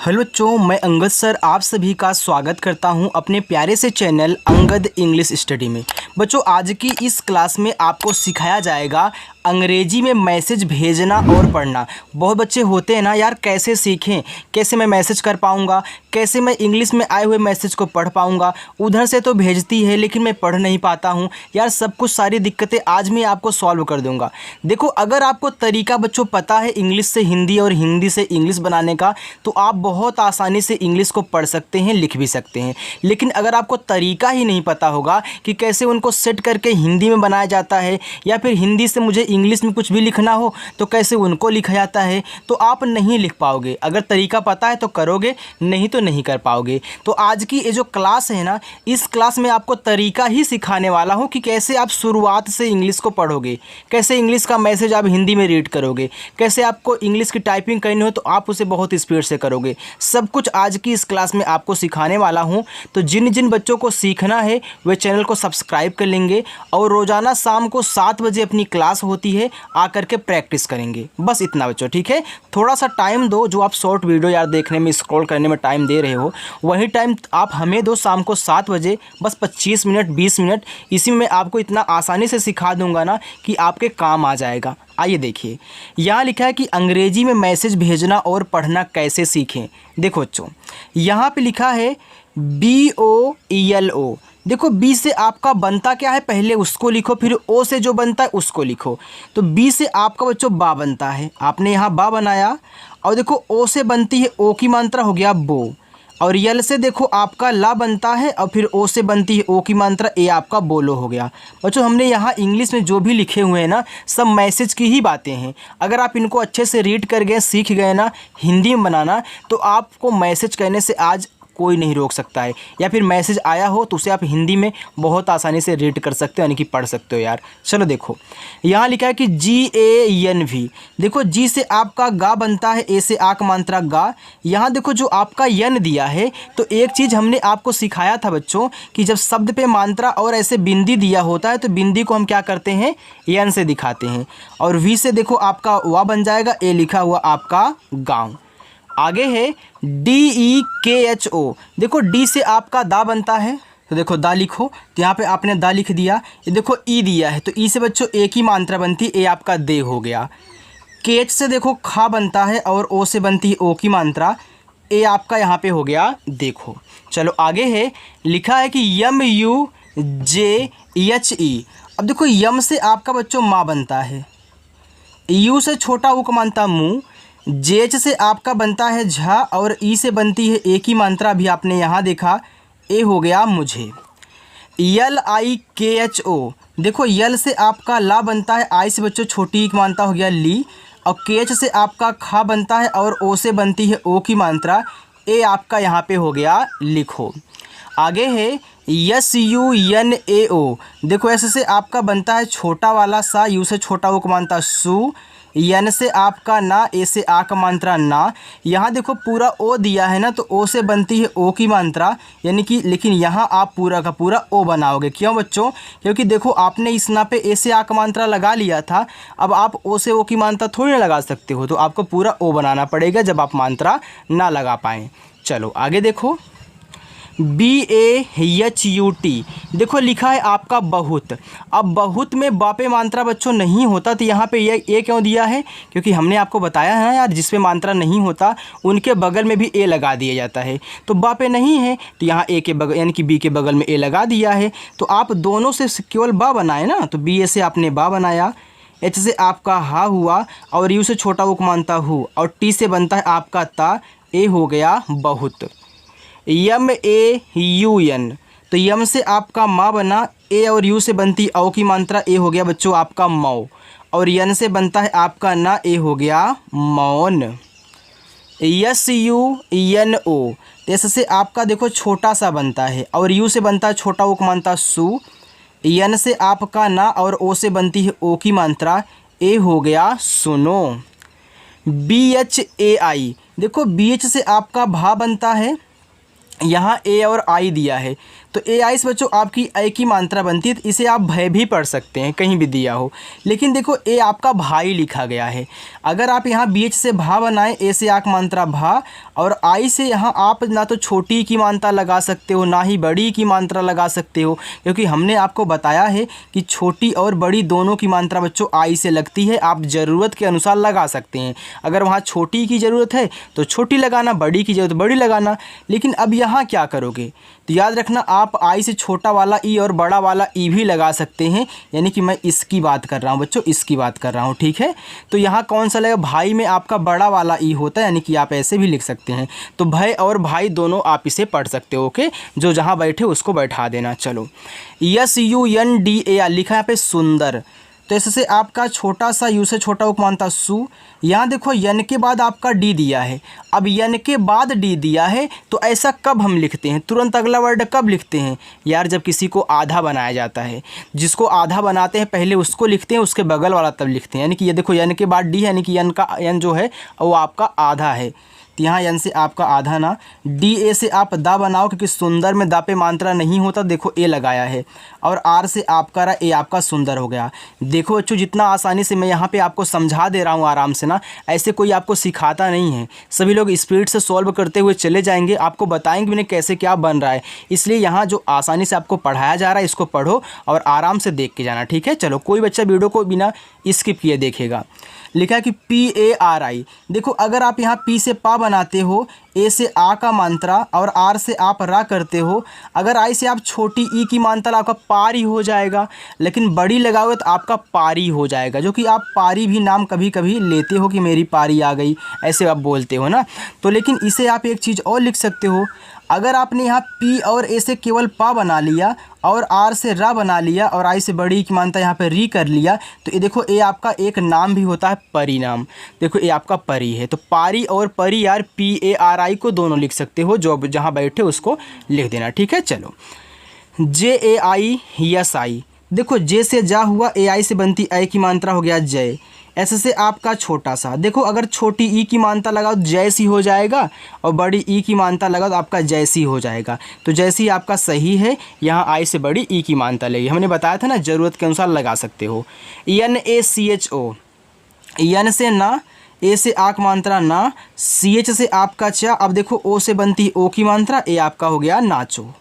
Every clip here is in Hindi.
हेलो बच्चों, मैं अंगद सर आप सभी का स्वागत करता हूं अपने प्यारे से चैनल अंगद इंग्लिश स्टडी में। बच्चों, आज की इस क्लास में आपको सिखाया जाएगा अंग्रेजी में मैसेज भेजना और पढ़ना। बहुत बच्चे होते हैं ना यार, कैसे सीखें, कैसे मैं मैसेज कर पाऊंगा, कैसे मैं इंग्लिश में आए हुए मैसेज को पढ़ पाऊंगा। उधर से तो भेजती है लेकिन मैं पढ़ नहीं पाता हूं यार। सब कुछ सारी दिक्कतें आज मैं आपको सॉल्व कर दूंगा। देखो, अगर आपको तरीका बच्चों पता है इंग्लिश से हिंदी और हिंदी से इंग्लिश बनाने का, तो आप बहुत आसानी से इंग्लिश को पढ़ सकते हैं, लिख भी सकते हैं। लेकिन अगर आपको तरीका ही नहीं पता होगा कि कैसे उनको सेट करके हिंदी में बनाया जाता है, या फिर हिंदी से मुझे इंग्लिश में कुछ भी लिखना हो तो कैसे उनको लिखा जाता है, तो आप नहीं लिख पाओगे। अगर तरीका पता है तो करोगे, नहीं तो नहीं कर पाओगे। तो आज की ये जो क्लास है ना, इस क्लास में आपको तरीका ही सिखाने वाला हूँ कि कैसे आप शुरुआत से इंग्लिश को पढ़ोगे, कैसे इंग्लिश का मैसेज आप हिंदी में रीड करोगे, कैसे आपको इंग्लिश की टाइपिंग करनी हो तो आप उसे बहुत स्पीड से करोगे। सब कुछ आज की इस क्लास में आपको सिखाने वाला हूँ। तो जिन जिन बच्चों को सीखना है वे चैनल को सब्सक्राइब कर लेंगे और रोज़ाना शाम को 7 बजे अपनी क्लास होती है, आकर के प्रैक्टिस करेंगे। बस इतना बच्चों, ठीक है। थोड़ा सा टाइम दो, जो आप शॉर्ट वीडियो यार देखने में, स्क्रॉल करने में टाइम दे रहे हो, वही टाइम आप हमें दो शाम को 7 बजे, बस 25 मिनट 20 मिनट। इसी में आपको इतना आसानी से सिखा दूंगा ना कि आपके काम आ जाएगा। आइए देखिए, यहाँ लिखा है कि अंग्रेजी में मैसेज भेजना और पढ़ना कैसे सीखें। देखो बच्चों, यहाँ पे लिखा है BOELO। देखो, बी से आपका बनता क्या है, पहले उसको लिखो, फिर ओ से जो बनता है उसको लिखो। तो बी से आपका बच्चों बा बनता है, आपने यहाँ बा बनाया। और देखो, ओ से बनती है, ओ की मात्रा हो गया बो। और यल से देखो आपका ला बनता है, और फिर ओ से बनती है ओ की मात्रा, ए आपका बोलो हो गया। बच्चों, हमने यहाँ इंग्लिश में जो भी लिखे हुए हैं ना, सब मैसेज की ही बातें हैं। अगर आप इनको अच्छे से रीड कर गए, सीख गए ना हिंदी में बनाना, तो आपको मैसेज कहने से आज कोई नहीं रोक सकता है। या फिर मैसेज आया हो तो उसे आप हिंदी में बहुत आसानी से रीड कर सकते हो, यानी कि पढ़ सकते हो यार। चलो देखो, यहाँ लिखा है कि GANV। देखो, जी से आपका गा बनता है, ए से आ का मात्रा गा। यहाँ देखो जो आपका यन दिया है, तो एक चीज़ हमने आपको सिखाया था बच्चों कि जब शब्द पे मात्रा और ऐसे बिंदी दिया होता है तो बिंदी को हम क्या करते हैं, यन से दिखाते हैं। और वी से देखो आपका वा बन जाएगा, ए लिखा हुआ आपका गाँव। आगे है DEKHO। देखो, डी से आपका दा बनता है, तो देखो दा लिखो, तो यहाँ पे आपने दा लिख दिया। ये देखो ई दिया है, तो ई से बच्चों एक ही मात्रा बनती है, ए आपका दे हो गया। KH से देखो खा बनता है, और ओ से बनती है ओ की मात्रा, ए आपका यहाँ पे हो गया देखो। चलो आगे है, लिखा है कि MUJHE। अब देखो, यम से आपका बच्चों माँ बनता है, यू से छोटा ऊ का मानता मुँह, जेच से आपका बनता है झा, और ई से बनती है ए की मात्रा, भी आपने यहाँ देखा, ए हो गया मुझे। LIKHO। देखो, यल से आपका ला बनता है, आई से बच्चों छोटी की मात्रा हो गया ली, और केच से आपका खा बनता है, और ओ से बनती है ओ की मात्रा, ए आपका यहाँ पे हो गया लिखो। आगे है SUNAO। देखो, ऐसे से आपका बनता है छोटा वाला सा, यू से छोटा वो का मात्रा सु, यन से आपका ना, ए से आ का मात्रा ना। यहाँ देखो पूरा ओ दिया है ना, तो ओ से बनती है ओ की मात्रा, यानी कि, लेकिन यहाँ आप पूरा का पूरा ओ बनाओगे। क्यों बच्चों? क्योंकि देखो, आपने इस ना पे ए से आ का मात्रा लगा लिया था, अब आप ओ से ओ की मात्रा थोड़ी ना लगा सकते हो, तो आपको पूरा ओ बनाना पड़ेगा जब आप मात्रा ना लगा पाएँ। चलो आगे देखो, BAHUT। देखो, लिखा है आपका बहुत। अब बहुत में बापे मात्रा बच्चों नहीं होता, तो यहाँ पे ये क्यों दिया है? क्योंकि हमने आपको बताया है ना यार, जिस पे मात्रा नहीं होता उनके बगल में भी ए लगा दिया जाता है। तो बापे नहीं है, तो यहाँ ए के बगल यानी कि बी के बगल में ए लगा दिया है। तो आप दोनों से केवल बा बनाए ना, तो BA से आपने बा बनाया, H से आपका हा हुआ, और यू से छोटा वो मानता हूँ, और टी से बनता है आपका ता, ए हो गया बहुत। MAUN। तो यम से आपका माँ बना, ए और यू से बनती औ की मात्रा, ए हो गया बच्चों आपका मौ, और यन से बनता है आपका ना, ए हो गया मौन। SUNO। जैसे से आपका देखो छोटा सा बनता है, और यू से बनता है छोटा ओ का मात्रा सु, यन से आपका ना, और ओ से बनती है ओ की मात्रा, ए हो गया सुनो। BHAI। देखो, BH से आपका भा बनता है, यहाँ ए और आई दिया है, तो ए आई से बच्चों आपकी ऐ की मात्रा बनती है, तो इसे आप भय भी पढ़ सकते हैं, कहीं भी दिया हो। लेकिन देखो ए आपका भाई लिखा गया है। अगर आप यहाँ बी एच से भा बनाएं, ए से आक मात्रा भा, और आई से यहाँ आप ना तो छोटी की मात्रा लगा सकते हो ना ही बड़ी की मात्रा लगा सकते हो, क्योंकि हमने आपको बताया है कि छोटी और बड़ी दोनों की मात्रा बच्चों आई से लगती है। आप ज़रूरत के अनुसार लगा सकते हैं। अगर वहाँ छोटी की ज़रूरत है तो छोटी लगाना, बड़ी की ज़रूरत बड़ी लगाना। लेकिन अब यहाँ क्या करोगे, तो याद रखना आप आई से छोटा वाला ई और बड़ा वाला ई भी लगा सकते हैं, यानी कि मैं इसकी बात कर रहा हूँ बच्चों, इसकी बात कर रहा हूँ, ठीक है। तो यहाँ कौन सा लगेगा, भाई में आपका बड़ा वाला ई होता है, यानी कि आप ऐसे भी लिख सकते हैं। तो भय और भाई दोनों आप इसे पढ़ सकते हो, ओके। जो जहाँ बैठे उसको बैठा देना। चलो, SUNDAR लिखा है यहाँ पे सुंदर, तो ऐसे आपका छोटा सा यू से छोटा उपमानता सु। यहाँ देखो यन के बाद आपका डी दिया है। अब यन के बाद डी दिया है तो ऐसा कब हम लिखते हैं, तुरंत अगला वर्ड कब लिखते हैं यार, जब किसी को आधा बनाया जाता है। जिसको आधा बनाते हैं पहले उसको लिखते हैं, उसके बगल वाला तब लिखते हैं। यानी कि ये देखो यन के बाद डी, यानी कि यन जो है वो आपका आधा है। तो यहाँ यन से आपका आधा ना, डी ए से आप दा बनाओ, क्योंकि सुंदर में दा पे मात्रा नहीं होता, देखो ए लगाया है। और आर से आपका रहा, ए आपका सुंदर हो गया। देखो बच्चों, जितना आसानी से मैं यहाँ पे आपको समझा दे रहा हूँ आराम से ना, ऐसे कोई आपको सिखाता नहीं है। सभी लोग स्पीड से सॉल्व करते हुए चले जाएंगे, आपको बताएंगे भी नहीं कैसे क्या बन रहा है। इसलिए यहाँ जो आसानी से आपको पढ़ाया जा रहा है इसको पढ़ो और आराम से देख के जाना, ठीक है। चलो, कोई बच्चा वीडियो को बिना स्किप किए देखेगा। लिखा है कि PARI। देखो अगर आप यहाँ पी से पा बनाते हो, ए से आ का मात्रा और आर से आप रा करते हो, अगर आई से आप छोटी ई की मात्रा आपका पारी हो जाएगा, लेकिन बड़ी लगाओगे तो आपका पारी हो जाएगा, जो कि आप पारी भी नाम कभी कभी लेते हो कि मेरी पारी आ गई, ऐसे आप बोलते हो ना। तो लेकिन इसे आप एक चीज़ और लिख सकते हो, अगर आपने यहाँ पी और ए से केवल पा बना लिया और आर से रा बना लिया और आई से बड़ी की मात्रा यहाँ पे री कर लिया, तो ये देखो ए आपका एक नाम भी होता है परिणाम। देखो ये आपका परी है, तो पारी और परी यार PARI को दोनों लिख सकते हो, जो जहाँ बैठे उसको लिख देना, ठीक है। चलो, JAI। देखो जे से जा हुआ, AI से बनती ऐ की मात्रा हो गया जय। ऐसे से आपका छोटा सा, देखो अगर छोटी ई की मात्रा लगाओ तो जैसी हो जाएगा, और बड़ी ई की मात्रा लगाओ तो आपका जैसी हो जाएगा। तो जैसी आपका सही है, यहाँ आई से बड़ी ई की मात्रा लेगी। हमने बताया था ना, ज़रूरत के अनुसार लगा सकते हो। NACHO, यन से ना, ए से आक मात्रा ना, CH से आपका चा। अब देखो ओ से बनती ओ की मात्रा, ए आपका हो गया नाचो।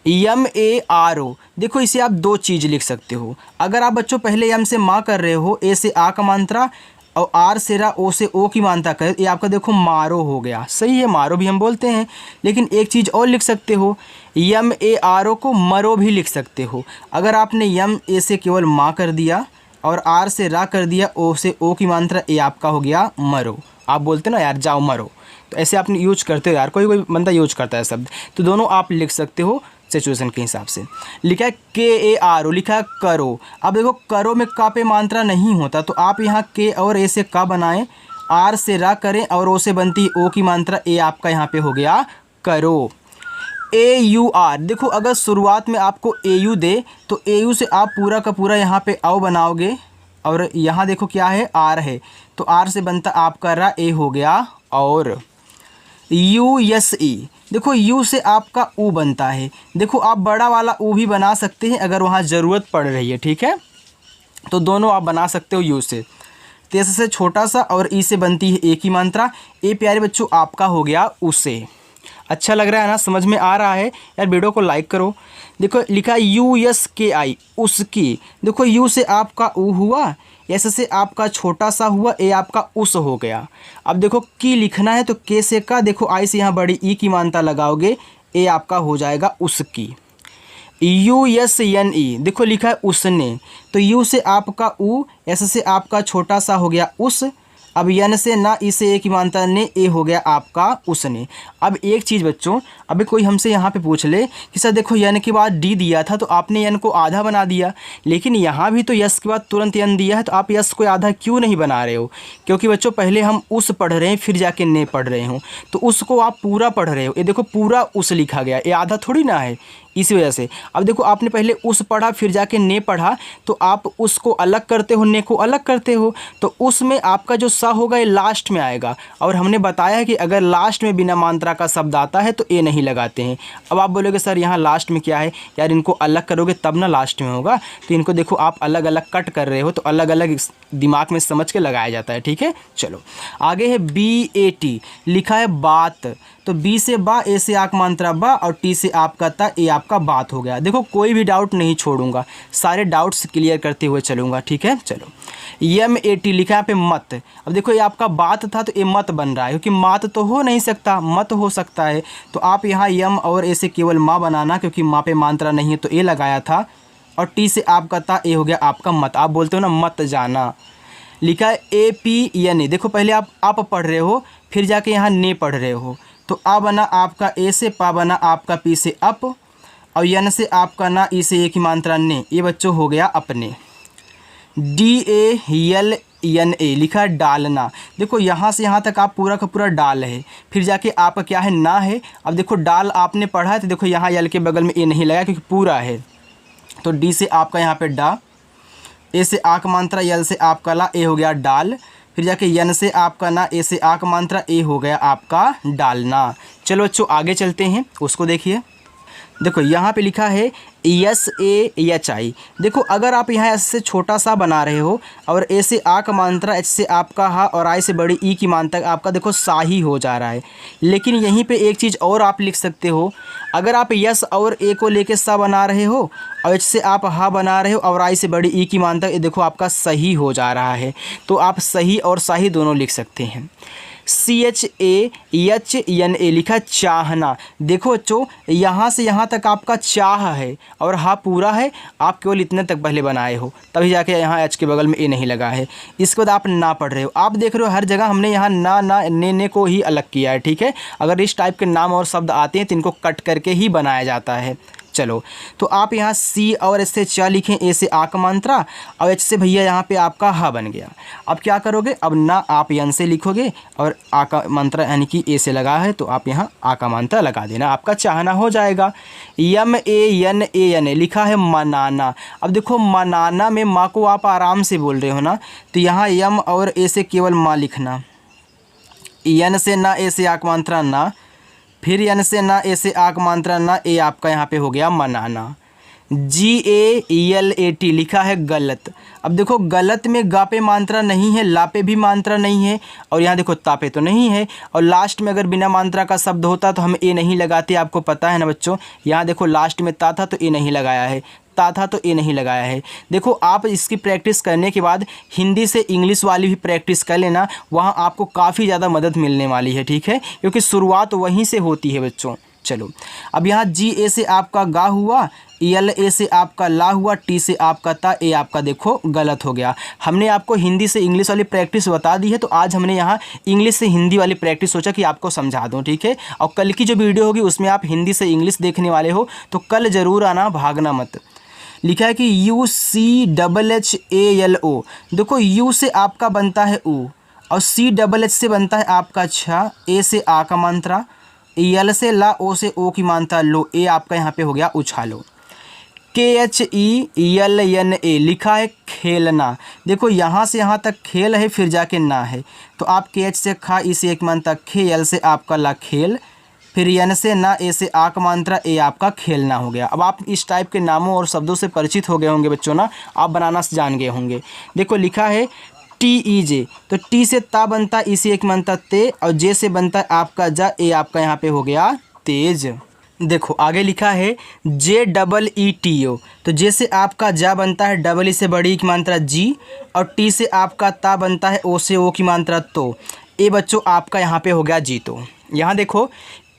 MARO, देखो इसे आप दो चीज़ लिख सकते हो। अगर आप बच्चों पहले एम से माँ कर रहे हो, ए से आ का मात्रा और आर से रा, ओ से ओ की मात्रा कर, ये आपका देखो मारो हो गया। सही है, मारो भी हम बोलते हैं, लेकिन एक चीज़ और लिख सकते हो, MARO को मरो भी लिख सकते हो। अगर आपने यम ए से केवल माँ कर दिया और आर से रा कर दिया, ओ से ओ की मात्रा, ए आपका हो गया मरो। आप बोलते ना यार जाओ मरो, तो ऐसे आपने यूज करते हो यार, कोई कोई बंदा यूज करता है शब्द, तो दोनों आप लिख सकते हो सिचुएशन के हिसाब से। लिखा है KARO, लिखा है करो। अब देखो करो में का पे मात्रा नहीं होता, तो आप यहाँ के और ए से का बनाएं, आर से रा करें और ओ से बनती ओ की मात्रा, ए आपका यहाँ पे हो गया करो। AUR, देखो अगर शुरुआत में आपको AU दे तो AU से आप पूरा का पूरा यहाँ पे आओ बनाओगे, और यहाँ देखो क्या है, आर है, तो आर से बनता आपका रा, ए हो गया और। USE, देखो यू से आपका ऊ बनता है। देखो आप बड़ा वाला ऊ भी बना सकते हैं अगर वहाँ ज़रूरत पड़ रही है, ठीक है। तो दोनों आप बना सकते हो यू से। तेज से छोटा सा और ई से बनती है ए की मात्रा। ए प्यारे बच्चों आपका हो गया उसे। अच्छा लग रहा है ना, समझ में आ रहा है यार, वीडियो को लाइक करो। देखो लिखा USKI, उसकी। देखो यू से आपका ऊ हुआ, ऐसे से आपका छोटा सा हुआ, ए आपका उस हो गया। अब देखो की लिखना है तो के से का, देखो आई से यहाँ बड़ी ई की मात्रा लगाओगे, ए आपका हो जाएगा उसकी। USNE, देखो लिखा है उसने, तो यू से आपका ऊ, ऐसे से आपका छोटा सा हो गया उस। अब यन से ना, ई से ए की मात्रा ने, ए हो गया आपका उसने। अब एक चीज़ बच्चों, अभी कोई हमसे यहाँ पे पूछ ले कि सर देखो यन के बाद डी दिया था तो आपने यन को आधा बना दिया, लेकिन यहाँ भी तो यस के बाद तुरंत यन दिया है, तो आप यस को आधा क्यों नहीं बना रहे हो? क्योंकि बच्चों पहले हम उस पढ़ रहे हैं फिर जाके ने पढ़ रहे हो, तो उसको आप पूरा पढ़ रहे हो। ये देखो पूरा उस लिखा गया, ये आधा थोड़ी ना है, इसी वजह से। अब देखो आपने पहले उस पढ़ा फिर जाके ने पढ़ा, तो आप उसको अलग करते हो, ने को अलग करते हो, तो उसमें आपका जो सा होगा ये लास्ट में आएगा, और हमने बताया है कि अगर लास्ट में बिना मात्रा का शब्द आता है तो ए नहीं लगाते हैं। अब आप बोलोगे सर यहाँ लास्ट में क्या है यार, इनको अलग करोगे तब ना लास्ट में होगा। तो इनको देखो आप अलग अलग कट कर रहे हो तो अलग अलग दिमाग में समझ के लगाया जाता है, ठीक है। चलो आगे है BAT, लिखा है बात। तो बी से बा, ए से आक मात्रा बा, और टी से आपका ता, ए आपका बात हो गया। देखो कोई भी डाउट नहीं छोड़ूंगा, सारे डाउट्स क्लियर करते हुए चलूँगा, ठीक है। चलो MAT लिखा है यहाँ पे मत। अब देखो ये आपका बात था तो ये मत बन रहा है, क्योंकि मात तो हो नहीं सकता, मत हो सकता है। तो आप यहाँ यम और ए से केवल माँ बनाना, क्योंकि माँ पे मात्रा नहीं है तो ए लगाया था, और टी से आपका ता, ए हो गया आपका मत। आप बोलते हो ना मत जाना। लिखा है APN। देखो पहले आप पढ़ रहे हो, फिर जाके यहाँ ने पढ़ रहे हो। तो आ बना आपका ए से, पा बना आपका पी से अप, और यन से आपका ना, ई से एक ही मात्रा ने। ये बच्चों हो गया अपने। DALNA लिखा है डालना। देखो यहाँ से यहाँ तक आप पूरा का पूरा डाल है, फिर जाके आपका क्या है ना है। अब देखो डाल आपने पढ़ा है तो देखो यहाँ यल के बगल में ए नहीं लगा क्योंकि पूरा है। तो डी से आपका यहाँ पे डा, ए से आक मात्रा, यल से आपका ला, ए हो गया डाल, फिर जाके यन से आपका ना, ए से आक मात्रा, ए हो गया आपका डालना। चलो बच्चों आगे चलते हैं, उसको देखिए। देखो यहाँ पे लिखा है SAHI। देखो अगर आप यहाँ एस से छोटा सा बना रहे हो और ए से आ का मात्रा, एच से आपका हा, और आई से बड़ी ई की मात्रा आपका देखो सा ही हो जा रहा है। लेकिन यहीं पे एक चीज़ और आप लिख सकते हो, अगर आप यस और ए को लेके सा बना रहे हो और एच से आप हा बना रहे हो और आई से बड़ी ई की मात्रा, ये देखो आपका सही हो जा रहा है। तो आप सही और सही दोनों लिख सकते हैं। CHAHNA लिखा चाहना। देखो बच्चों यहाँ से यहाँ तक आपका चाह है और हा पूरा है, आप केवल इतने तक पहले बनाए हो, तभी जाके यहाँ एच के बगल में ए नहीं लगा है। इसके बाद आप ना पढ़ रहे हो, आप देख रहे हो हर जगह हमने यहाँ ना ना ने को ही अलग किया है, ठीक है। अगर इस टाइप के नाम और शब्द आते हैं तो इनको कट करके ही बनाया जाता है। चलो तो आप यहाँ सी और एच से चा लिखें, ए से आ का मात्रा, और एच से भैया यहाँ पे आपका हा बन गया। अब क्या करोगे, अब ना आप यन से लिखोगे और आ का मात्रा यानी कि ए से लगा है तो आप यहाँ आ का मात्रा लगा देना, आपका चाहना हो जाएगा। MANAN लिखा है मनाना। अब देखो मनाना में माँ को आप आराम से बोल रहे हो ना, तो यहाँ यम और ए से केवल माँ लिखना, यन से ना, ए से आ का मात्रा ना, फिर यन से ना, ए से आक मात्रा ना, ए आपका यहाँ पे हो गया मनाना। GALAT लिखा है गलत। अब देखो गलत में गा पे मात्रा नहीं है, ला पे भी मात्रा नहीं है, और यहाँ देखो ता पे तो नहीं है, और लास्ट में अगर बिना मात्रा का शब्द होता तो हम ए नहीं लगाते, आपको पता है ना बच्चों। यहाँ देखो लास्ट में ता था तो ए नहीं लगाया है, ता था तो ए नहीं लगाया है। देखो आप इसकी प्रैक्टिस करने के बाद हिंदी से इंग्लिश वाली भी प्रैक्टिस कर लेना, वहाँ आपको काफ़ी ज़्यादा मदद मिलने वाली है, ठीक है, क्योंकि शुरुआत वहीं से होती है बच्चों। चलो अब यहाँ GA से आपका गा हुआ, LA से आपका ला हुआ, टी से आपका ता, ए आपका देखो गलत हो गया। हमने आपको हिंदी से इंग्लिश वाली प्रैक्टिस बता दी है, तो आज हमने यहाँ इंग्लिश से हिंदी वाली प्रैक्टिस सोचा कि आपको समझा दूँ, ठीक है। और कल की जो वीडियो होगी उसमें आप हिंदी से इंग्लिश देखने वाले हो, तो कल ज़रूर आना, भागना मत। लिखा है कि UCHHALO। देखो यू से आपका बनता है ऊ, और CHH से बनता है आपका छा, ए से आ का मात्रा, यल से ला, ओ से ओ की मात्रा लो, ए आपका यहाँ पे हो गया उछालो। KHELNA लिखा है खेलना। देखो यहाँ से यहाँ तक खेल है, फिर जाके ना है, तो आप KH से खा, ई से एक मात्रा खे, यल से आपका ला खेल, फिर यन से ना, ए से आ का मात्रा, ए आपका खेलना हो गया। अब आप इस टाइप के नामों और शब्दों से परिचित हो गए होंगे बच्चों ना, आप बनाना जान गए होंगे। देखो लिखा है TEJ, तो टी से ता बनता है, ई से एक मात्रा ते, और जे से बनता है आपका जा, ए आपका यहाँ पे हो गया तेज। देखो आगे लिखा है JEETO, तो जे से आपका जा बनता है, डबल ई से बड़ी की मात्रा जी, और टी से आपका ता बनता है, ओ से ओ की मात्रा तो, ए बच्चों आपका यहाँ पे हो गया जीतो। यहाँ देखो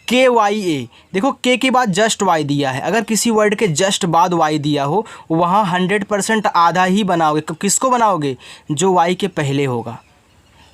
KYA, देखो के के बाद जस्ट वाई दिया है, अगर किसी वर्ड के जस्ट बाद वाई दिया हो वहाँ 100% आधा ही बनाओगे। किसको बनाओगे, जो वाई के पहले होगा।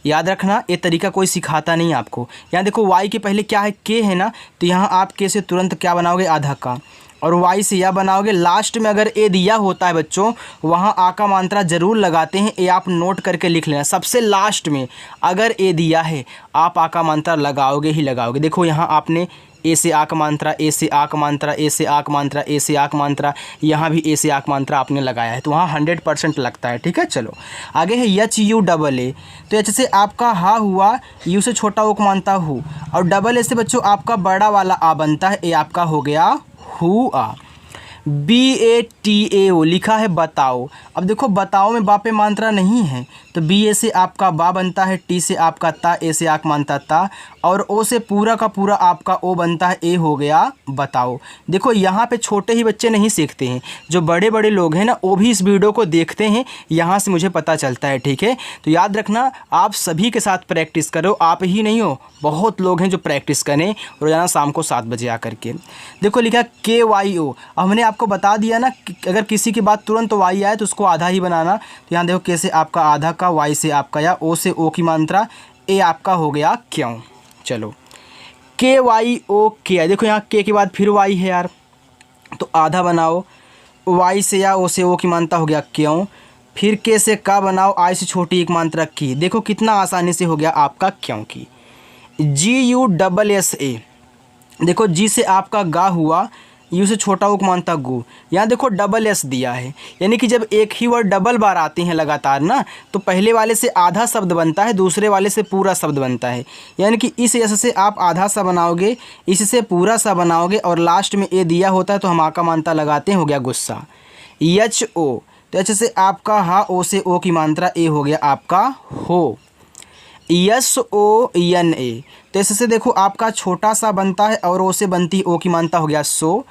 याद रखना ये तरीका कोई सिखाता नहीं आपको। यहाँ देखो वाई के पहले क्या है, के है ना, तो यहाँ आप के से तुरंत क्या बनाओगे, आधा का, और वाई से या बनाओगे। लास्ट में अगर ए दिया होता है बच्चों, वहाँ आ का मात्रा ज़रूर लगाते हैं, ए आप नोट करके लिख लेना। सबसे लास्ट में अगर ए दिया है आप आ का मात्रा लगाओगे ही लगाओगे। देखो यहाँ आपने ए से आक मात्रा, ए से आक मात्रा, ए से आक मात्रा, ए से आक मात्रा, यहाँ भी ए से आक मात्रा आपने लगाया है तो वहाँ 100% लगता है। ठीक है, चलो आगे है एच यू डबल ए। तो एच से आपका हा हुआ, यू से छोटा ओ को मानता हु, और डबल ए से बच्चों आपका बड़ा वाला आ बनता है, ए आपका हो गया हु आ। B A T A O लिखा है बताओ। अब देखो बताओ में बा पे मात्रा नहीं है तो बी ए से आपका बा बनता है, टी से आपका ता, ए से आक मानता ता, और ओ से पूरा का पूरा आपका ओ बनता है, ए हो गया बताओ। देखो यहाँ पे छोटे ही बच्चे नहीं सीखते हैं, जो बड़े बड़े लोग हैं ना वो भी इस वीडियो को देखते हैं, यहाँ से मुझे पता चलता है। ठीक है, तो याद रखना आप सभी के साथ प्रैक्टिस करो, आप ही नहीं हो, बहुत लोग हैं जो प्रैक्टिस करें रोज़ाना शाम को 7 बजे आकर के। देखो लिखा के वाई ओ। हमने आपको बता दिया ना कि अगर किसी के बाद तुरंत वाई आए तो उसको आधा ही बनाना। तो यहाँ देखो के से आपका आधा का, वाई से आपका या, ओ से ओ की मात्रा, ए आपका हो गया क्यों। चलो के वाई ओ के, देखो यहाँ के के बाद फिर वाई है यार, तो आधा बनाओ, वाई से या ओ से ओ की मात्रा हो गया क्यों, फिर के से का बनाओ, आई से छोटी एक मात्रा की। देखो कितना आसानी से हो गया आपका क्योंकि। जी यू डबल एस ए, देखो जी से आपका गा हुआ, यू से छोटा उक मानता गु, यहाँ देखो डबल एस दिया है, यानी कि जब एक ही वर्ड डबल बार आते हैं लगातार ना तो पहले वाले से आधा शब्द बनता है, दूसरे वाले से पूरा शब्द बनता है। यानी कि इस एस से आप आधा सा बनाओगे, इससे पूरा सा बनाओगे, और लास्ट में ए दिया होता है तो हम आका मानता लगाते हैं, हो गया गुस्सा। एच ओ, तो एच से आपका हा, ओ से ओ की मात्रा, ए हो गया आपका हो। यस ओ एन ए, तो इससे देखो आपका छोटा सा बनता है और ओ से बनती है ओ की मात्रा, हो गया सो,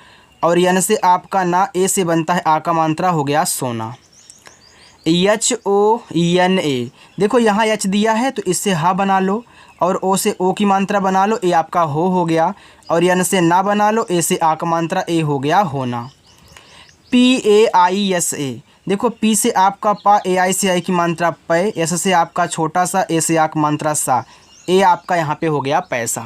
और यन से आपका ना, ए से बनता है आ का मात्रा, हो गया सोना। एच ओ एन ए, देखो यहाँ एच दिया है तो इससे हा बना लो, और ओ से ओ की मात्रा बना लो, ए आपका हो गया, और यन से ना बना लो, ए से आ का मात्रा, ए हो गया होना। P A I S A, देखो पी से आपका पा, ए आई से आई की मात्रा पै, एस से आपका छोटा सा, ए से आक मात्रा सा, ए आपका यहाँ पे हो गया पैसा।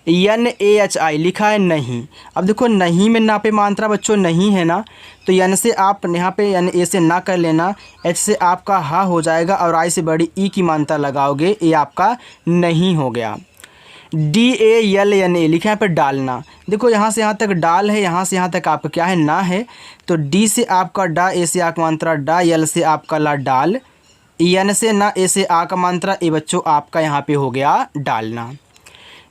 एन ए एच आई लिखा है नहीं। अब देखो नहीं में ना पे मात्रा बच्चों नहीं है ना, तो एन से आप यहाँ पे एन ए से ना कर लेना, एच से आपका हा हो जाएगा, और आई से बड़ी ई की मात्रा लगाओगे, ए आपका नहीं हो गया। D A L N A लिखा है यहाँ पर डालना, देखो यहाँ से यहाँ तक डाल है, यहाँ से यहाँ तक आपका क्या है ना है, तो डी से आपका डा, ए से आ का मात्रा डा, एल से आपका ला डाल, एन से ना, ए से आ का मात्रा, ए बच्चों आपका यहाँ पे हो गया डालना।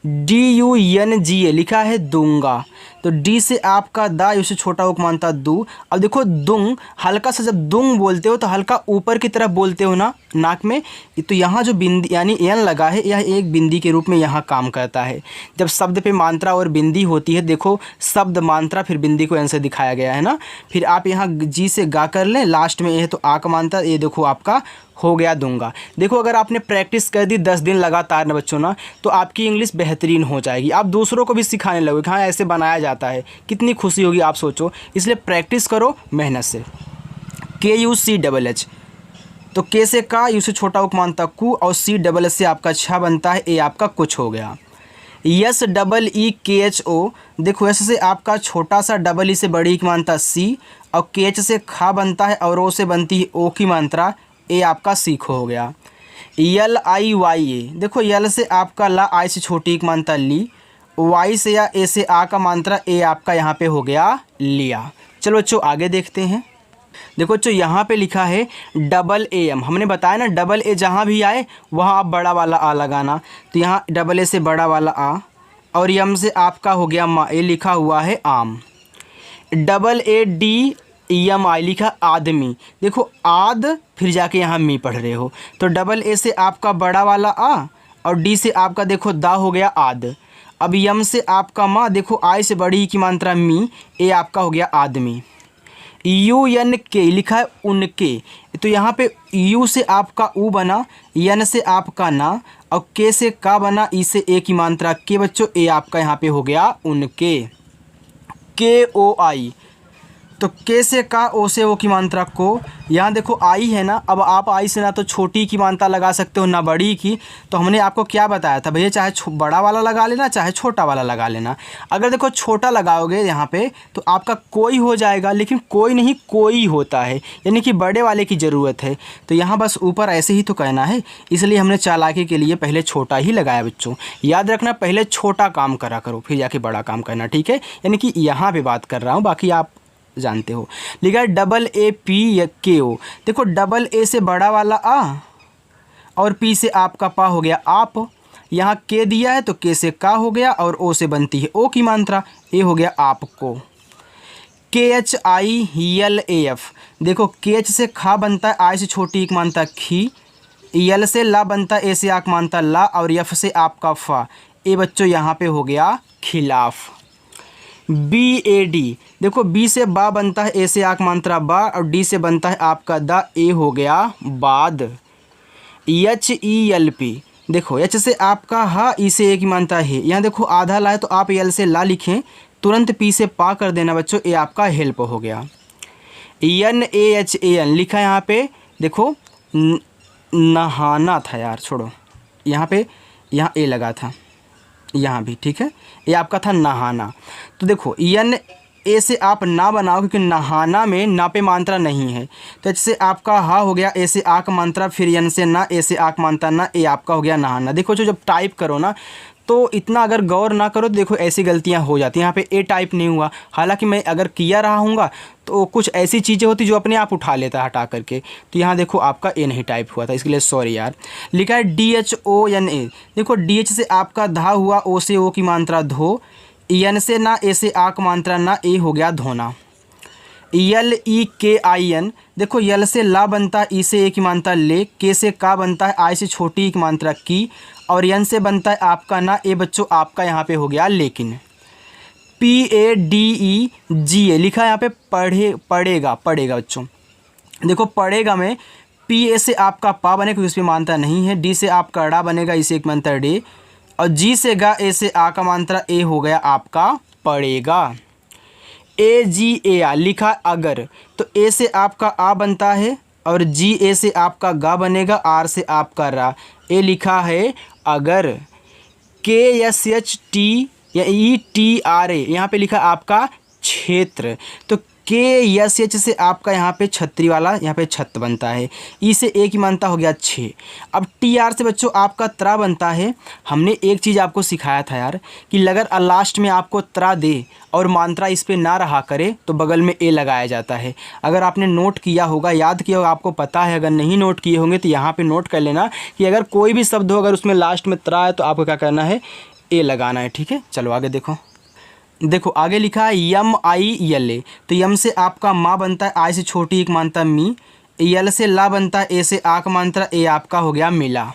डी यू एन जी ए लिखा है दूंगा, तो डी से आपका दा, यू से छोटा उक मानता दू। अब देखो दुंग, हल्का सा जब दुंग बोलते हो तो हल्का ऊपर की तरफ बोलते हो ना नाक में, तो यहाँ जो बिंदी यानी एन लगा है यह एक बिंदी के रूप में यहाँ काम करता है। जब शब्द पे मात्रा और बिंदी होती है, देखो शब्द मात्रा फिर बिंदी को एन से दिखाया गया है ना, फिर आप यहाँ जी से गा कर लें, लास्ट में ये है तो आ का मात्रा, ये देखो आपका हो गया दूंगा। देखो अगर आपने प्रैक्टिस कर दी 10 दिन लगातार ना बच्चों ना, तो आपकी इंग्लिश बेहतरीन हो जाएगी, आप दूसरों को भी सिखाने लगोगे, हाँ ऐसे बनाया जाता है, कितनी खुशी होगी आप सोचो। इसलिए प्रैक्टिस करो मेहनत से। के यू सी डबल एच, तो के से का, यू से छोटा उक मानता कु, और सी डबल एच से आपका छा बनता है, ए आपका कुछ हो गया। यस डबल ई के एच ओ, देखो एस से आपका छोटा सा, डबल ई से बड़ी की मानता सी, और के एच से खा बनता है, और ओ से बनती है ओ की मात्रा, ए आपका सीखो हो गया। यल आई वाई ए, देखो यल से आपका ला, आई से छोटी एक मात्रा ली, वाई से या ए से आ का मात्रा, ए आपका यहाँ पे हो गया लिया। चलो बच्चों आगे देखते हैं। देखो बच्चों यहाँ पे लिखा है डबल ए एम, हमने बताया ना डबल ए जहाँ भी आए वहाँ आप बड़ा वाला आ लगाना, तो यहाँ डबल ए से बड़ा वाला आ, और यम से आपका हो गया मा, ए लिखा हुआ है आम। डबल ए डी एम आई लिखा आदमी, देखो आद फिर जाके यहाँ मी पढ़ रहे हो, तो डबल ए से आपका बड़ा वाला आ, और डी से आपका देखो दा हो गया आद। अब यम से आपका माँ, देखो आई से बड़ी की मात्रा मी, ए आपका हो गया आदमी। यू एन के लिखा है उनके, तो यहाँ पे यू से आपका ऊ बना, एन से आपका ना, और के से का बना, ई से ए की मात्रा के बच्चों, ए आपका यहाँ पे हो गया उनके। के ओ आई, तो के से का, ओ से ओ की मात्रा को। यहाँ देखो आई है ना, अब आप आई से ना तो छोटी की मात्रा लगा सकते हो ना बड़ी की। तो हमने आपको क्या बताया था भैया, चाहे बड़ा वाला लगा लेना चाहे छोटा वाला लगा लेना। अगर देखो छोटा लगाओगे यहाँ पे तो आपका कोई हो जाएगा, लेकिन कोई नहीं कोई होता है, यानी कि बड़े वाले की ज़रूरत है। तो यहाँ बस ऊपर ऐसे ही तो कहना है, इसलिए हमने चालाकी के लिए पहले छोटा ही लगाया बच्चों। याद रखना पहले छोटा काम करा करो फिर जाके बड़ा काम करना, ठीक है। यानी कि यहाँ पे बात कर रहा हूँ, बाकी आप जानते हो। लिखा है डबल ए पी या के ओ। देखो डबल ए से बड़ा वाला आ और पी से आपका पा हो गया आप। यहाँ के दिया है तो के से का हो गया और ओ से बनती है ओ की मात्रा, ए हो गया आपको। के H I L A F. देखो के एच से खा बनता है, आई से छोटी एक मात्रा खी, यल से ला बनता है, ए से आक मात्रा ला और यफ से आपका फा। ए बच्चों यहाँ पे हो गया खिलाफ। B A D. देखो बी से बा बनता है, ए से आक मात्रा बा और डी से बनता है आपका दा, ए हो गया बाद। H E L P. देखो एच से आपका हा, ई से ए की मात्रा है। यहाँ देखो आधा ला है तो आप यल से ला लिखें, तुरंत पी से पा कर देना बच्चों, ए आपका हेल्प हो गया। N A H A N लिखा है यहाँ पे। देखो नहाना था यार, छोड़ो यहाँ पे, यहाँ ए लगा था यहाँ भी, ठीक है। ये आपका था नहाना। तो देखो यन ए से आप ना बनाओ क्योंकि नहाना में ना पे मात्रा नहीं है। तो जैसे आपका हा हो गया, ए से आक मात्रा, फिर यन से ना, ए से आक मात्रा ना, ए आपका हो गया नहाना। देखो जो जब टाइप करो ना तो इतना अगर गौर ना करो तो देखो ऐसी गलतियां हो जाती हैं। यहाँ पे ए टाइप नहीं हुआ, हालांकि मैं अगर किया रहा हूँगा तो कुछ ऐसी चीज़ें होती जो अपने आप उठा लेता है हटा करके। तो यहाँ देखो आपका ए नहीं टाइप हुआ था, इसके लिए सॉरी यार। लिखा है D H O N A. देखो डी एच से आपका धा हुआ, ओ से ओ की मात्रा धो, एन से ना, ए से आक मात्रा ना, ए हो गया धोना। यल ई के आई एन। देखो यल से ला बनता है, ई से ए की मात्रा ले, के से का बनता है, आई से छोटी की मात्रा की और यन से बनता है आपका ना, ए बच्चों आपका यहाँ पे हो गया लेकिन। पी ए डी ई जी ए लिखा है यहाँ पे पढ़ेगा बच्चों। देखो पढ़ेगा में पी ए से आपका पा बनेगा क्योंकि इसमें मात्रा नहीं है, डी से आपका डा बनेगा, इसे एक मात्रा डे और जी से गा, ए से आ का मात्रा, ए हो गया आपका पढ़ेगा। ए जी ए आ लिखा अगर, तो ए से आपका आ बनता है और जी ए से आपका गा बनेगा, आर से आपका रा, ए लिखा है अगर। के एस एच टी या ई टी आर ए यहाँ पे लिखा आपका क्षेत्र। तो के एस एच से आपका यहाँ पे छतरी वाला, यहाँ पे छत बनता है, ई से ए की मात्रा हो गया 6। अब टी आर से बच्चों आपका त्रा बनता है। हमने एक चीज़ आपको सिखाया था यार कि अगर लास्ट में आपको त्रा दे और मात्रा इस पे ना रहा करे तो बगल में ए लगाया जाता है। अगर आपने नोट किया होगा, याद किया होगा, आपको पता है। अगर नहीं नोट किए होंगे तो यहाँ पे नोट कर लेना कि अगर कोई भी शब्द हो, अगर उसमें लास्ट में त्रा है तो आपको क्या करना है, ए लगाना है, ठीक है। चलो आगे देखो आगे लिखा है यम आई यल ए। तो यम से आपका माँ बनता है, आई से छोटी एक मात्रा मी, यल से ला बनता है, ए से आक मात्रा, ए आपका हो गया मिला।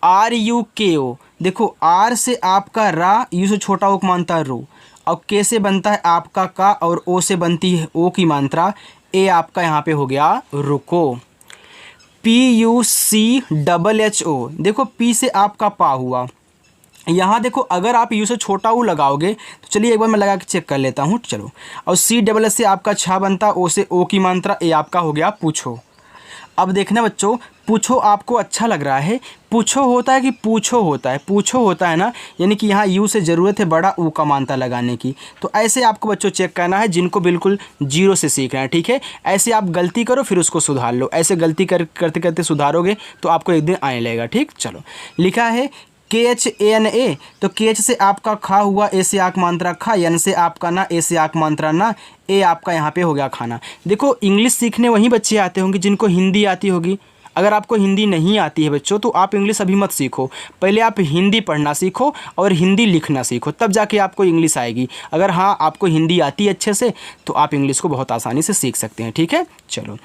आर यू के ओ। देखो आर से आपका रा, यू से छोटा ओ मात्रा रो और के से बनता है आपका का और ओ से बनती है ओ की मात्रा, ए आपका यहाँ पे हो गया रुको। P U C double H O. देखो पी से आपका पा हुआ, यहाँ देखो अगर आप यू से छोटा ऊ लगाओगे तो चलिए एक बार मैं लगा के चेक कर लेता हूँ, चलो। और सी डबल एस से आपका छा बनता, ओ से ओ की मात्रा, ए आपका हो गया पूछो। अब देखना बच्चों, पूछो आपको अच्छा लग रहा है, पूछो होता है कि पूछो होता है, पूछो होता है ना, यानी कि यहाँ यू से ज़रूरत है बड़ा ऊ का मात्रा लगाने की। तो ऐसे आपको बच्चों चेक करना है जिनको बिल्कुल जीरो से सीखना है, ठीक है। ऐसे आप गलती करो फिर उसको सुधार लो, ऐसे गलती करते करते सुधारोगे तो आपको एक दिन आने लगेगा, ठीक। चलो लिखा है के एच ए एन ए। तो के एच से आपका खा हुआ, ए से आक मात्रा खा, एन से आपका ना, ए से आक मात्रा ना, ए आपका यहाँ पे हो गया खाना। देखो इंग्लिश सीखने वही बच्चे आते होंगे जिनको हिंदी आती होगी। अगर आपको हिंदी नहीं आती है बच्चों तो आप इंग्लिश अभी मत सीखो, पहले आप हिंदी पढ़ना सीखो और हिंदी लिखना सीखो, तब जाके आपको इंग्लिश आएगी। अगर हाँ आपको हिंदी आती है अच्छे से तो आप इंग्लिश को बहुत आसानी से सीख सकते हैं, ठीक है। चलो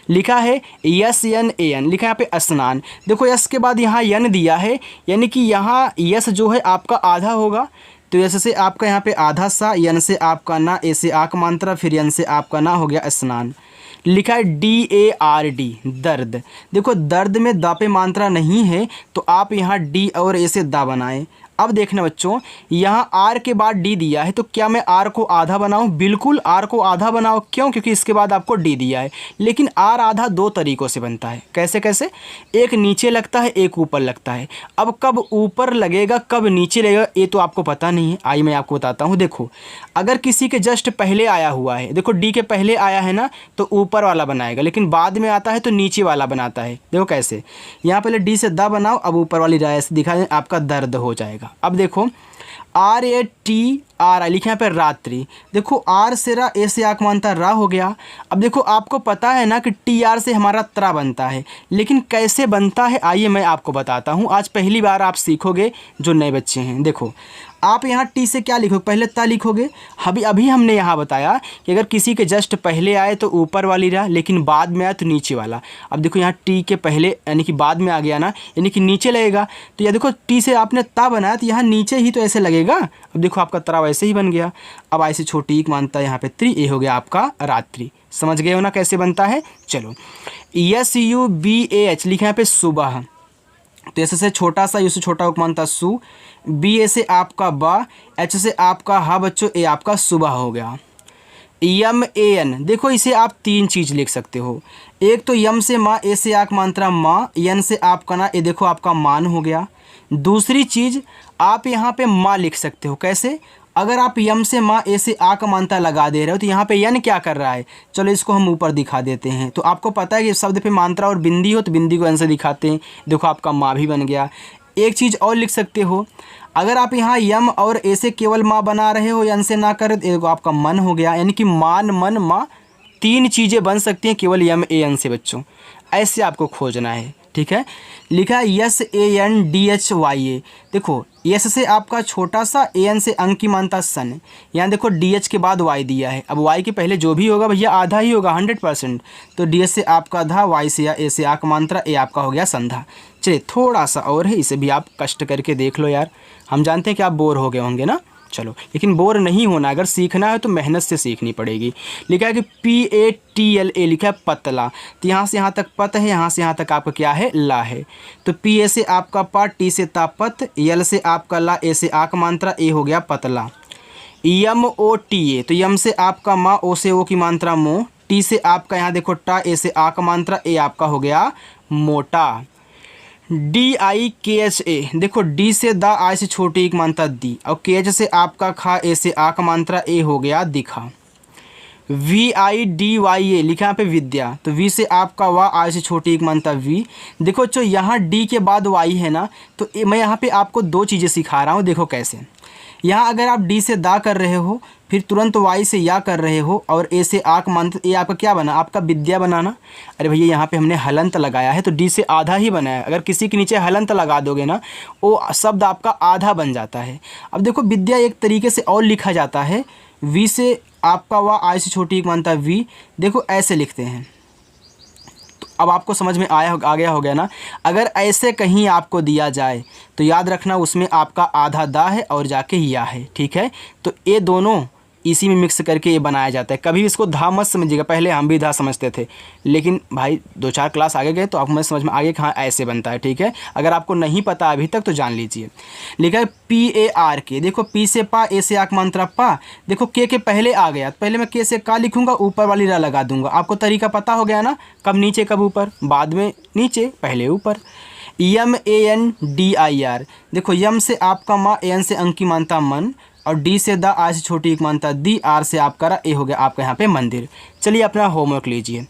लिखा है यस एन ए एन, लिखा है यहाँ पे स्नान। देखो यस के बाद यहाँ यन दिया है, यानी कि यहाँ यस जो है आपका आधा होगा, तो यस से आपका यहाँ पे आधा सा, यन से आपका ना, ए से आक मात्रा, फिर यन से आपका ना हो गया स्नान। लिखा है डी ए आर डी दर्द। देखो दर्द में दा पे मात्रा नहीं है तो आप यहाँ डी और ए से दा बनाएं। अब देखना बच्चों, यहाँ आर के बाद डी दिया है, तो क्या मैं आर को आधा बनाऊँ? बिल्कुल आर को आधा बनाओ। क्यों? क्योंकि इसके बाद आपको डी दिया है। लेकिन आर आधा दो तरीक़ों से बनता है। कैसे कैसे? एक नीचे लगता है, एक ऊपर लगता है। अब कब ऊपर लगेगा कब नीचे लगेगा ये तो आपको पता नहीं है। आइए मैं आपको बताता हूँ। देखो, अगर किसी के जस्ट पहले आया हुआ है, देखो डी के पहले आया है ना, तो ऊपर वाला बनाएगा, लेकिन बाद में आता है तो नीचे वाला बनाता है। देखो कैसे, यहाँ पहले डी से दा बनाओ, अब ऊपर वाली रा ऐसे दिखा दें, आपका दर्द हो जाएगा। अब देखो RATRI लिखे यहाँ पे रात्रि। देखो आर से रा, ए से आक मानता रा हो गया। अब देखो आपको पता है ना कि TR से हमारा त्रा बनता है, लेकिन कैसे बनता है आइए मैं आपको बताता हूँ। आज पहली बार आप सीखोगे जो नए बच्चे हैं। देखो आप यहाँ टी से क्या लिखोगे? पहले ता लिखोगे। अभी हमने यहाँ बताया कि अगर किसी के जस्ट पहले आए तो ऊपर वाली रा, लेकिन बाद में आए तो नीचे वाला। अब देखो यहाँ टी के पहले यानी कि बाद में आ गया ना, यानी कि नीचे लगेगा। तो यह देखो टी से आपने ता बनाया तो यहाँ नीचे ही तो ऐसे लगेगा। अब देखो आपका तरा वैसे ही बन गया। अब ऐसे छोटी एक मानता है यहाँ पे त्रि, ये हो गया आपका रात्रि। समझ गए हो ना कैसे बनता है? चलो SUBAH लिखे यहाँ पे सुबह। तो ऐसे से छोटा सा, यू से छोटा उपमानता सु, बी ए से आपका बा, एच से आपका हा बच्चों, ए आपका सुबह हो गया। YAN देखो इसे आप तीन चीज़ लिख सकते हो। एक तो यम से माँ, ए से आक मात्रा माँ, यन से आपका ना, ये देखो आपका मान हो गया। दूसरी चीज़ आप यहाँ पे माँ लिख सकते हो। कैसे? अगर आप यम से माँ, ए से आ का मानता लगा दे रहे हो तो यहाँ पे यन क्या कर रहा है? चलो इसको हम ऊपर दिखा देते हैं। तो आपको पता है कि शब्द पे मात्रा और बिंदी हो तो बिंदी को यन से दिखाते हैं। देखो आपका माँ भी बन गया। एक चीज़ और लिख सकते हो, अगर आप यहाँ यम और ए से केवल माँ बना रहे हो, यन से ना करे, तो आपका मन हो गया। यानी कि मान मन माँ तीन चीज़ें बन सकती हैं केवल यम ए एन से बच्चों। ऐसे आपको खोजना है। ठीक है, लिखा है SANDHYA। देखो यस से आपका छोटा सा, AN से अंक की मानता सन। यहाँ देखो DH के बाद Y दिया है। अब Y के पहले जो भी होगा भैया आधा ही होगा 100%। तो DH से आपका धा, Y से या A से आक मात्रा, ए आपका हो गया संधा। चलिए थोड़ा सा और है, इसे भी आप कष्ट करके देख लो यार। हम जानते हैं कि आप बोर हो गए होंगे ना, चलो लेकिन बोर नहीं होना। अगर सीखना है तो मेहनत से सीखनी पड़ेगी। लिखा है कि PATLA लिखा है पतला। तो यहाँ से यहाँ तक पत है, यहाँ से यहाँ तक आपका क्या है? ला है। तो PA से आपका पा, टी से तापत, यल से आपका ला, ए से आक मात्रा, ए हो गया पतला। YMOTA तो यम से आपका माँ, ओ से ओ की मात्रा मो, टी से आपका यहाँ देखो टा, ए से आक मात्रा, ए आपका हो गया मोटा। DIKHA देखो डी से दा, आई से छोटी एक मानता दी, और KH से आपका खा, ए से आ का मात्रा, ए हो गया दिखा। VIDYA लिखा यहाँ पे विद्या। तो V से आपका वा, आई से छोटी एक मानता वी। देखो जो यहाँ D के बाद Y है ना, तो मैं यहाँ पे आपको दो चीज़ें सिखा रहा हूँ। देखो कैसे, यहाँ अगर आप D से दा कर रहे हो, फिर तुरंत Y से या कर रहे हो, और ए से आक मंत्र, ये आपका क्या बना? आपका विद्या बनाना। अरे भैया यहाँ पे हमने हलंत लगाया है तो D से आधा ही बना है। अगर किसी के नीचे हलंत लगा दोगे ना, वो शब्द आपका आधा बन जाता है। अब देखो विद्या एक तरीके से और लिखा जाता है। V से आपका वा, आई से छोटी एक मानता V। देखो ऐसे लिखते हैं। अब आपको समझ में आ गया हो गया ना। अगर ऐसे कहीं आपको दिया जाए तो याद रखना उसमें आपका आधा दा है और जाके या है। ठीक है, तो ये दोनों इसी में मिक्स करके ये बनाया जाता है। कभी इसको धा मत समझिएगा, पहले हम भी धा समझते थे, लेकिन भाई 2-4 क्लास आगे गए तो आपको मैं समझ में आ गया कि हाँ ऐसे बनता है। ठीक है, अगर आपको नहीं पता अभी तक तो जान लीजिए। लिखा है PARK। देखो पी से पा, ए से आक मंत्रा पा। देखो के पहले आ गया, पहले मैं के से का लिखूंगा, ऊपर वाली रा लगा दूंगा। आपको तरीका पता हो गया ना, कब नीचे कब ऊपर, बाद में नीचे पहले ऊपर। YANDIR देखो यम से आपका माँ, एन से अंक की मानता मन, और डी से दा, आई से छोटी एक मानता दी, आर से आपका रा, ए हो गया आपका यहाँ पे मंदिर। चलिए अपना होमवर्क लीजिए।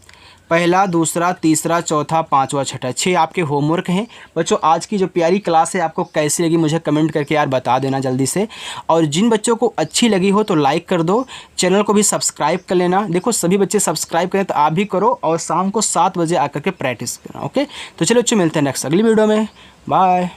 पहला, दूसरा, तीसरा, चौथा, पांचवा, छठा, 6 आपके होमवर्क हैं। बच्चों आज की जो प्यारी क्लास है आपको कैसी लगी मुझे कमेंट करके यार बता देना जल्दी से। और जिन बच्चों को अच्छी लगी हो तो लाइक कर दो, चैनल को भी सब्सक्राइब कर लेना। देखो सभी बच्चे सब्सक्राइब करें तो आप भी करो, और शाम को 7 बजे आकर के प्रैक्टिस करना। ओके, तो चलो बच्चों मिलते हैं नेक्स्ट अगली वीडियो में। बाय।